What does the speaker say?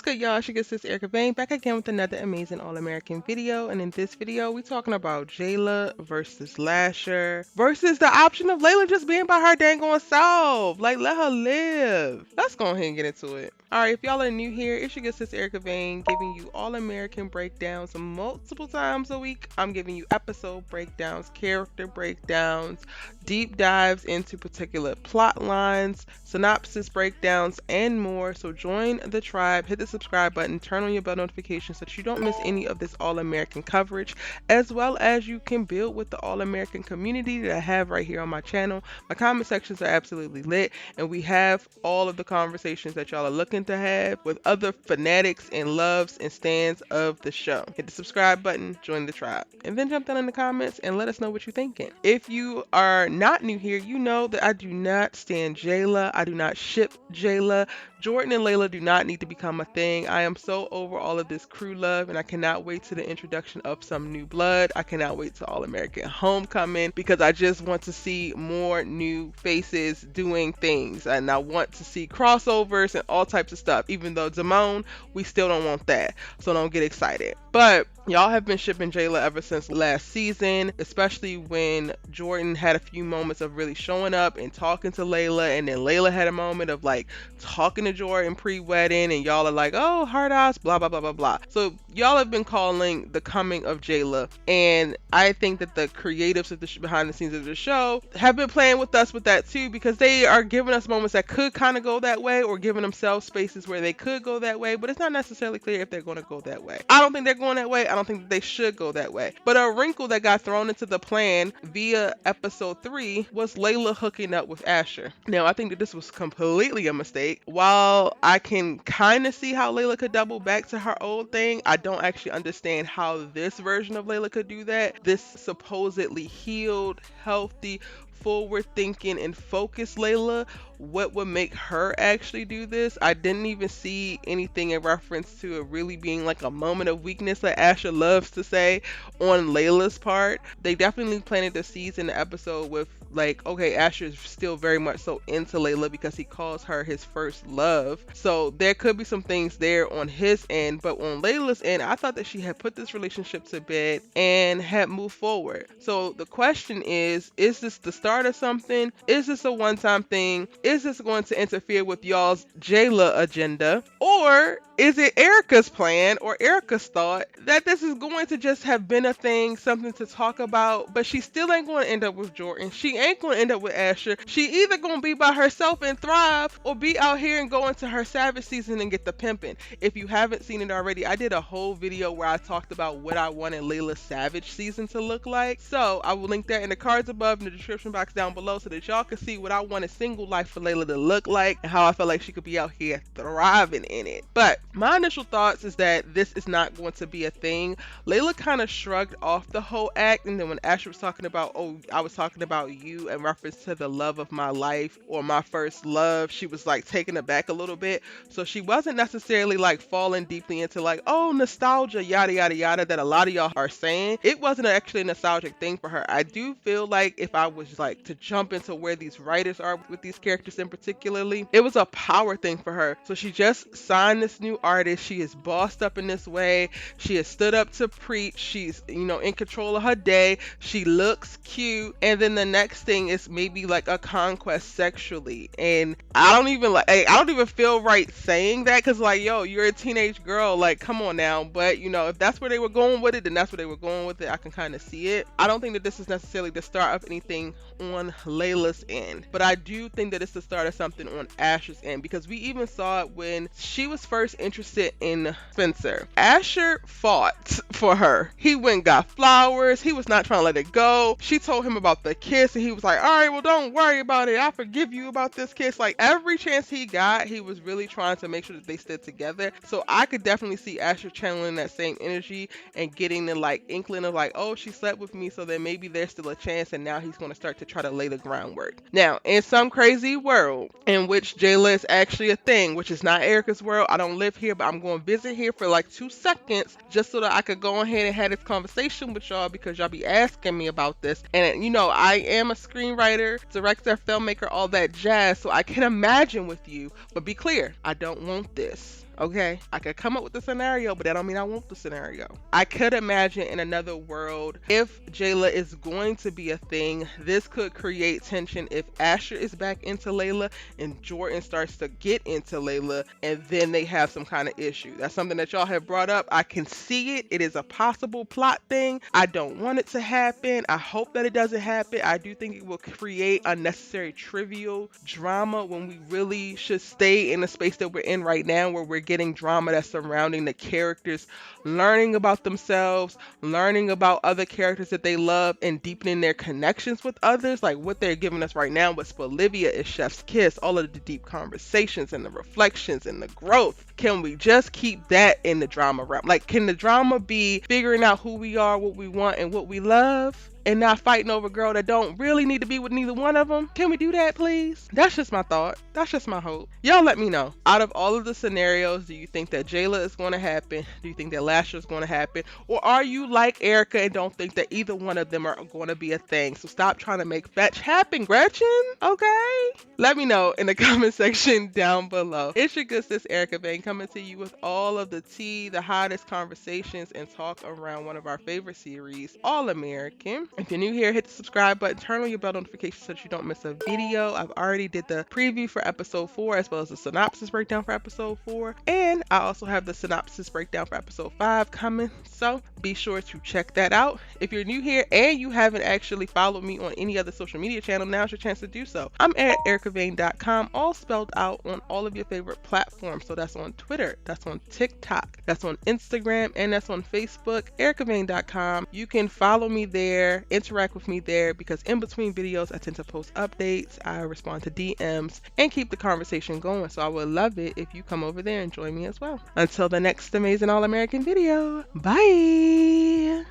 good, y'all? She gets this Erica Vane back again with another amazing All-American video. And in this video, we talking about JAYLA versus LASHER versus the option of Layla just being by her dang on self. Like, let her live. Let's go ahead and get into it. Alright, if y'all are new here, it's your good sis Erica Vane giving you All-American breakdowns multiple times a week. I'm giving you episode breakdowns, character breakdowns, deep dives into particular plot lines, synopsis breakdowns, and more. So join the tribe, hit the subscribe button, turn on your bell notifications so that you don't miss any of this All-American coverage, as well as you can build with the All-American community that I have right here on my channel. My comment sections are absolutely lit, and we have all of the conversations that y'all are looking to have with other fanatics and loves and stands of the show. Hit the subscribe button, join the tribe, and then jump down in the comments and let us know what you're thinking. If you are not new here, you know that I do not stand JAYLA. I do not ship JAYLA. Jordan and Layla do not need to become a thing. I am so over all of this crew love, and I cannot wait to the introduction of some new blood. I cannot wait to All-American Homecoming because I just want to see more new faces doing things, and I want to see crossovers and all types of stuff. Even though Damone, we still don't want that, so don't get excited. But y'all have been shipping JAYLA ever since last season, especially when Jordan had a few moments of really showing up and talking to Layla, and then Layla had a moment of like talking to Jordan pre-wedding, and y'all are like, oh, hard eyes, blah blah blah blah blah. So y'all have been calling the coming of JAYLA, and I think that the creatives of the behind the scenes of the show have been playing with us with that too, because they are giving us moments that could kind of go that way, or giving themselves spaces where they could go that way, but it's not necessarily clear if they're going to go that way. I don't think they're going that way. I don't think that they should go that way. But a wrinkle that got thrown into the plan via episode 3 was Layla hooking up with ASHER. Now, I think that this was completely a mistake. While I can kind of see how Layla could double back to her old thing, I don't actually understand how this version of Layla could do that. This supposedly healed, healthy, forward thinking and focused Layla, what would make her actually do this? I didn't even see anything in reference to it really being like a moment of weakness like ASHER loves to say on Layla's part. They definitely planted the seeds in the episode with like, okay, ASHER is still very much so into Layla because he calls her his first love. So there could be some things there on his end, but on Layla's end, I thought that she had put this relationship to bed and had moved forward. So the question is this the start of something? Is this a one-time thing? Is this going to interfere with y'all's JAYLA agenda? Or is it Erica's plan or Erica's thought that this is going to just have been a thing, something to talk about, but she still ain't going to end up with Jordan. She ain't going to end up with ASHER. She either going to be by herself and thrive, or be out here and go into her savage season and get the pimping. If you haven't seen it already, I did a whole video where I talked about what I wanted Layla's savage season to look like. So I will link that in the cards above in the description box down below so that y'all can see what I wanted single life for Layla to look like and how I felt like she could be out here thriving in it. But my initial thoughts is that this is not going to be a thing. Layla kind of shrugged off the whole act, and then when ASHER was talking about, oh, I was talking about you in reference to the love of my life or my first love, she was like taken aback a little bit. So she wasn't necessarily like falling deeply into like, oh, nostalgia, yada yada yada, that a lot of y'all are saying. It wasn't actually a nostalgic thing for her. I do feel like if I was like to jump into where these writers are with these characters in particularly, it was a power thing for her. So she just signed this new artist. She is bossed up in this way. She has stood up to preach. She's, you know, in control of her day. She looks cute. And then the next thing is maybe like a conquest sexually. And I don't even feel right saying that, because like, yo, you're a teenage girl. Like, come on now. But, you know, if that's where they were going with it, then that's where they were going with it. I can kind of see it. I don't think that this is necessarily the start of anything on Layla's end, but I do think that it's the start of something on ASHER's end, because we even saw it when she was first interested in Spencer. ASHER fought for her. He went and got flowers. He was not trying to let it go. She told him about the kiss, and he was like, all right, well, don't worry about it. I forgive you about this kiss. Like, every chance he got, he was really trying to make sure that they stood together. So I could definitely see ASHER channeling that same energy and getting the like inkling of like, oh, she slept with me, so then maybe there's still a chance, and now he's going to start to try to lay the groundwork. Now, in some crazy world in which JAYLA is actually a thing, which is not Erica's world, I don't live here, but I'm going to visit here for like 2 seconds just so that I could go ahead and have this conversation with y'all, because y'all be asking me about this. And you know, I am a screenwriter, director, filmmaker, all that jazz, so I can imagine with you, but be clear, I don't want this. Okay, I could come up with the scenario, but that don't mean I want the scenario. I could imagine in another world, if JAYLA is going to be a thing, this could create tension if ASHER is back into Layla and Jordan starts to get into Layla, and then they have some kind of issue. That's something that y'all have brought up. I can see it. It is a possible plot thing. I don't want it to happen. I hope that it doesn't happen. I do think it will create unnecessary trivial drama when we really should stay in the space that we're in right now, where we're getting drama that's surrounding the characters learning about themselves, learning about other characters that they love, and deepening their connections with others. Like what they're giving us right now with Olivia is Chef's Kiss, all of the deep conversations and the reflections and the growth. Can we just keep that in the drama realm? Like, can the drama be figuring out who we are, what we want, and what we love? And not fighting over a girl that don't really need to be with neither one of them? Can we do that, please? That's just my thought. That's just my hope. Y'all let me know. Out of all of the scenarios, do you think that JAYLA is going to happen? Do you think that LASHER is going to happen? Or are you like Erica and don't think that either one of them are going to be a thing? So stop trying to make fetch happen, Gretchen. Okay? Let me know in the comment section down below. It's your good sis Erica Bang coming to you with all of the tea, the hottest conversations, and talk around one of our favorite series, All American. If you're new here, hit the subscribe button, turn on your bell notifications so that you don't miss a video. I've already did the preview for episode 4 as well as the synopsis breakdown for episode 4. And I also have the synopsis breakdown for episode 5 coming. So be sure to check that out. If you're new here and you haven't actually followed me on any other social media channel, now's your chance to do so. I'm at ericavane.com, all spelled out on all of your favorite platforms. So that's on Twitter, that's on TikTok, that's on Instagram, and that's on Facebook, ericavane.com. You can follow me there, interact with me there, because in between videos I tend to post updates, I respond to DMs, and keep the conversation going. So I would love it if you come over there and join me as well. Until the next amazing All American video, bye.